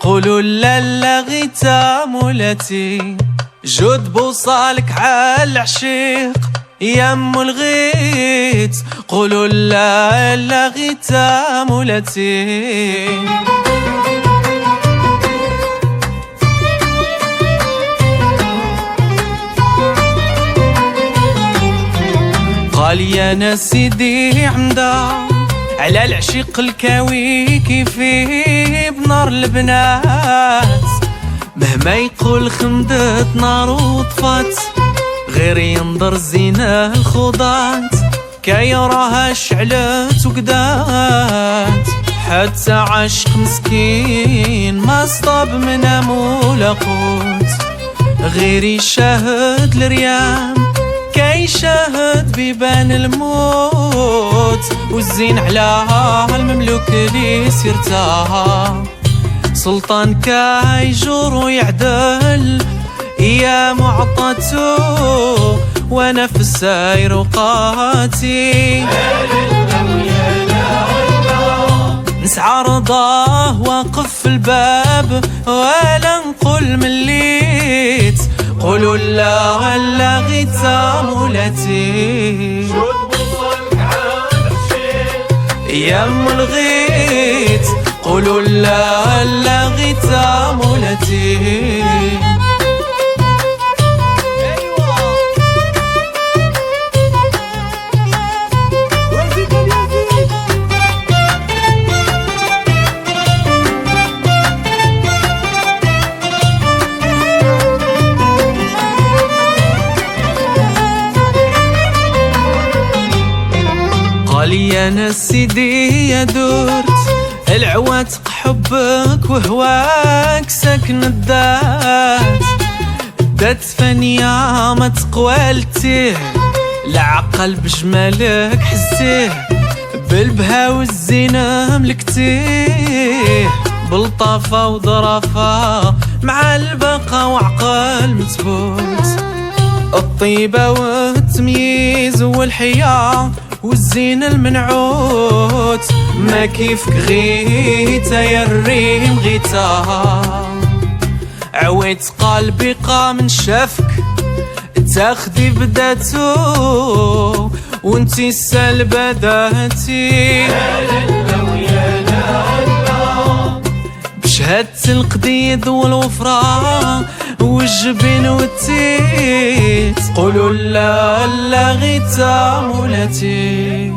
قولوا لا لا غيتا مولاتي، جود بوصالك عالعشيق يا ام الغيت. قولوا لا لا غيتا مولاتي. قال يا ناس سيدي عمدا على العشيق الكاوي كيفيه بنار البنات، مهما يقول خمدت نار وطفات غير ينظر زينة الخضات كي راها شعلت وقدات. حتى عاشق مسكين ما صطاب منها مولا قوت غير يشاهد الريام كي شاهد بيبان الموت. والزين على المملوك اللي سيرتها سلطان كاي جور ويعدل يا معطته وانا في الساير وقاتي. نسعى رضاه واقف في الباب ولا نقول مليت. قولوا لا لا غيتا مولاتي، يا ام الغيت. قولوا لا لا غيتا مولاتي. قال يا ناس سيدي يا درت العواتق حبك وهواك ساكن الدات. دات فانية ما تقوالتيه العقل بجمالك حسيه بالبها والزينة ملكتيه بالطافة وظرافة مع البقا وعقل متبوت. الطيبة والتمييز والحياة والزين المنعوت ما كيفك غيتا يا الريم غيتا. عويت قلبي قام شافك تاخدي بداتو وانتي السلبة داتي. بشهادة القديد والوفرة والجبين والتيت. قولوا لا لا غيتا مولاتي.